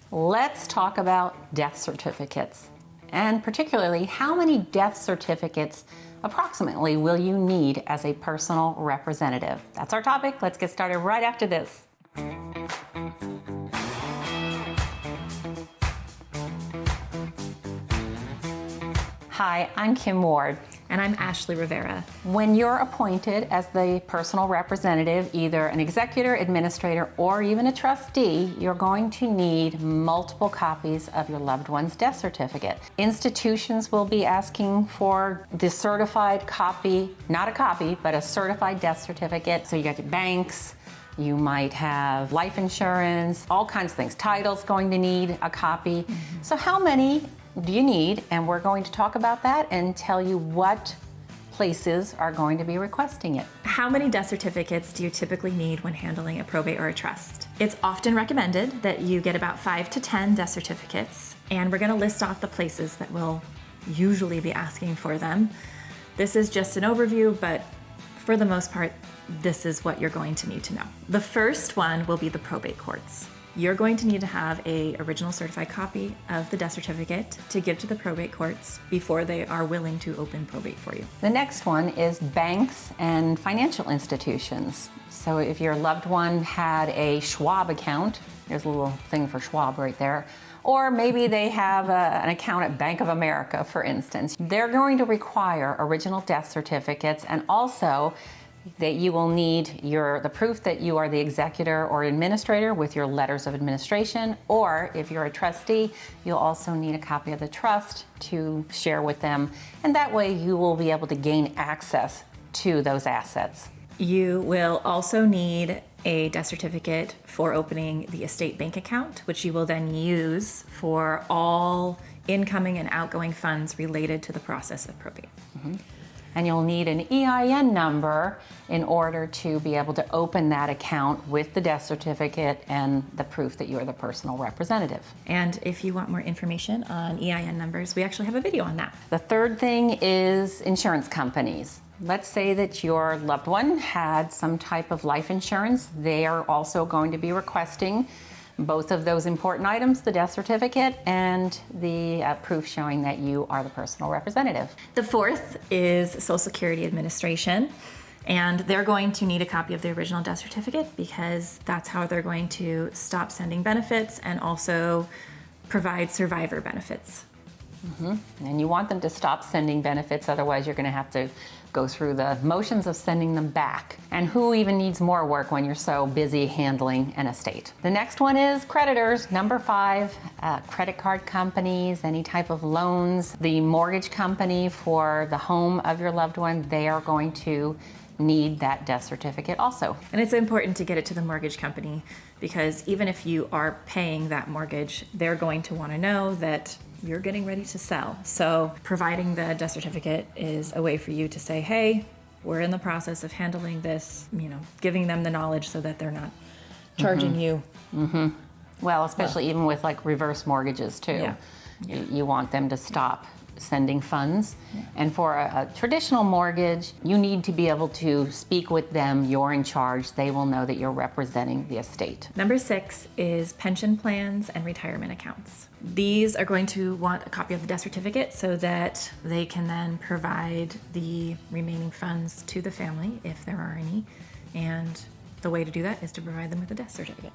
Let's talk about death certificates, and particularly how many death certificates approximately will you need as a personal representative? That's our topic. Let's get started right after this. Hi, I'm Kim Ward. And I'm Ashley Rivera. When you're appointed as the personal representative, either an executor, administrator, or even a trustee, you're going to need multiple copies of your loved one's death certificate. Institutions will be asking for the certified copy, not a copy, but a certified death certificate. So you got your banks, you might have life insurance, all kinds of things. Title's going to need a copy. So how many do you need? And we're going to talk about that and tell you what places are going to be requesting it. How many death certificates do you typically need when handling a probate or a trust? It's often recommended that you get about 5 to 10 death certificates, and we're going to list off the places that will usually be asking for them. This is just an overview, but for the most part, this is what you're going to need to know. The first one will be the probate courts. You're going to need to have an original certified copy of the death certificate to give to the probate courts before they are willing to open probate for you. The next one is banks and financial institutions. So if your loved one had a Schwab account, there's a little thing for Schwab right there, or maybe they have an account at Bank of America, for instance, they're going to require original death certificates, and also that you will need the proof that you are the executor or administrator with your letters of administration, or if you're a trustee, you'll also need a copy of the trust to share with them, and that way you will be able to gain access to those assets. You will also need a death certificate for opening the estate bank account, which you will then use for all incoming and outgoing funds related to the process of probate. And you'll need an EIN number in order to be able to open that account with the death certificate and the proof that you are the personal representative. And if you want more information on EIN numbers, we actually have a video on that. The third thing is insurance companies. Let's say that your loved one had some type of life insurance. They are also going to be requesting both of those important items, the death certificate and the proof showing that you are the personal representative. The fourth is Social Security Administration, and they're going to need a copy of the original death certificate because that's how they're going to stop sending benefits and also provide survivor benefits. And you want them to stop sending benefits, otherwise you're going to have to go through the motions of sending them back. And who even needs more work when you're so busy handling an estate? The next one is creditors. Number 5, credit card companies, any type of loans. The mortgage company for the home of your loved one, they are going to need that death certificate also. And it's important to get it to the mortgage company because even if you are paying that mortgage, they're going to want to know that you're getting ready to sell. So providing the death certificate is a way for you to say, hey, we're in the process of handling this, giving them the knowledge so that they're not charging you. Well, especially even with like reverse mortgages too. You want them to stop sending funds. And for a traditional mortgage, you need to be able to speak with them. You're in charge. They will know that you're representing the estate. Number 6 is pension plans and retirement accounts. These are going to want a copy of the death certificate so that they can then provide the remaining funds to the family if there are any. And the way to do that is to provide them with a death certificate.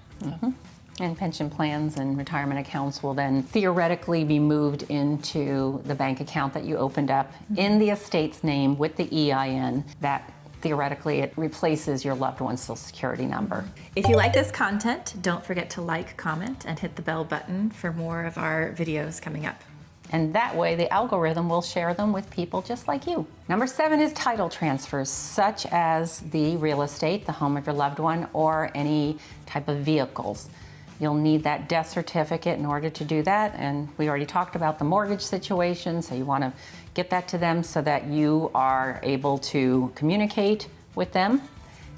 And pension plans and retirement accounts will then theoretically be moved into the bank account that you opened up in the estate's name with the EIN. That theoretically it replaces your loved one's Social Security number. If you like this content, don't forget to like, comment, and hit the bell button for more of our videos coming up. And that way the algorithm will share them with people just like you. Number 7 is title transfers, such as the real estate, the home of your loved one, or any type of vehicles. You'll need that death certificate in order to do that. And we already talked about the mortgage situation, so you want to get that to them so that you are able to communicate with them.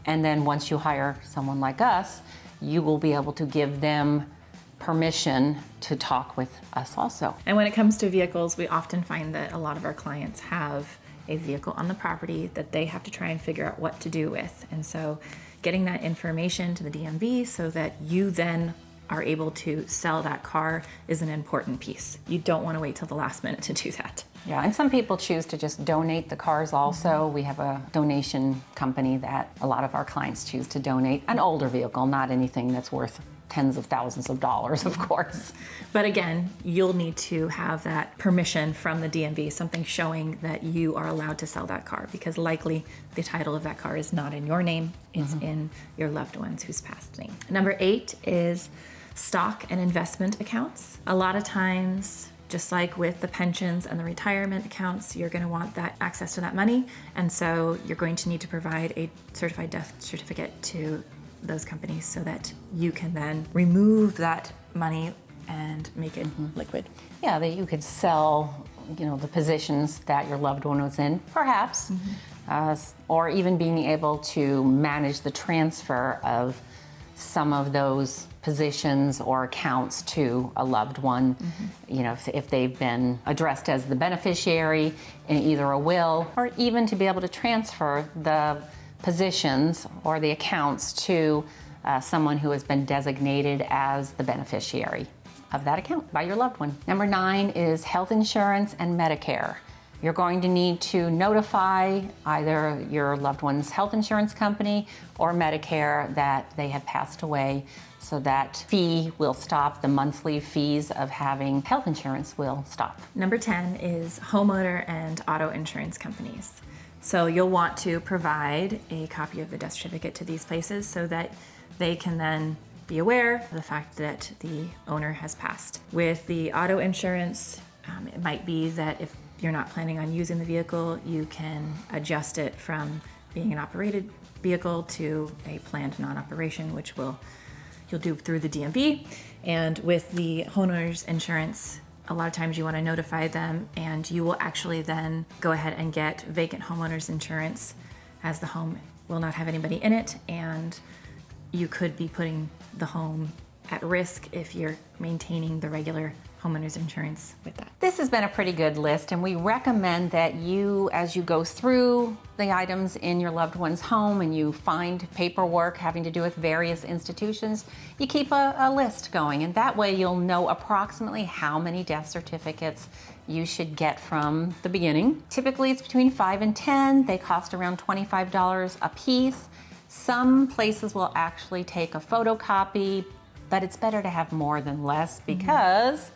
And then once you hire someone like us, you will be able to give them permission to talk with us also. And when it comes to vehicles, we often find that a lot of our clients have a vehicle on the property that they have to try and figure out what to do with. And so getting that information to the DMV so that you then are able to sell that car is an important piece. You don't want to wait till the last minute to do that. Yeah, and some people choose to just donate the cars also. We have a donation company that a lot of our clients choose to donate an older vehicle, not anything that's worth tens of thousands of dollars, of course. But again, you'll need to have that permission from the DMV, something showing that you are allowed to sell that car, because likely the title of that car is not in your name, it's in your loved one's who's passed name. Number 8 is stock and investment accounts. A lot of times, just like with the pensions and the retirement accounts, you're going to want that access to that money, and so you're going to need to provide a certified death certificate to those companies so that you can then remove that money and make it liquid. Yeah, that you could sell, the positions that your loved one was in, perhaps, or even being able to manage the transfer of some of those positions or accounts to a loved one, if they've been addressed as the beneficiary in either a will, or even to be able to transfer the positions or the accounts to someone who has been designated as the beneficiary of that account by your loved one. Number 9 is health insurance and Medicare. You're going to need to notify either your loved one's health insurance company or Medicare that they have passed away, so that fee will stop. The monthly fees of having health insurance will stop. Number 10 is homeowner and auto insurance companies. So you'll want to provide a copy of the death certificate to these places so that they can then be aware of the fact that the owner has passed. With the auto insurance, it might be that if you're not planning on using the vehicle, you can adjust it from being an operated vehicle to a planned non-operation, which you'll do through the DMV. And with the homeowner's insurance, a lot of times you want to notify them, and you will actually then go ahead and get vacant homeowner's insurance, as the home will not have anybody in it, and you could be putting the home at risk if you're maintaining the regular homeowner's insurance with that. This has been a pretty good list, and we recommend that you, as you go through the items in your loved one's home and you find paperwork having to do with various institutions, you keep a list going, and that way you'll know approximately how many death certificates you should get from the beginning. Typically it's between 5 and 10. They cost around $25 a piece. Some places will actually take a photocopy, but it's better to have more than less because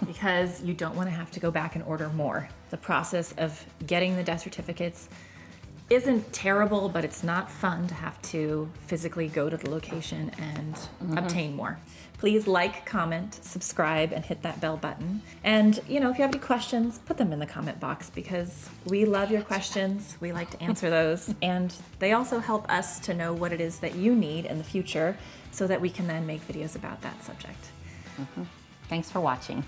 because you don't want to have to go back and order more. The process of getting the death certificates isn't terrible, but it's not fun to have to physically go to the location and obtain more. Please like, comment, subscribe, and hit that bell button. And if you have any questions, put them in the comment box, because we love your questions. We like to answer those. And they also help us to know what it is that you need in the future so that we can then make videos about that subject. Thanks for watching.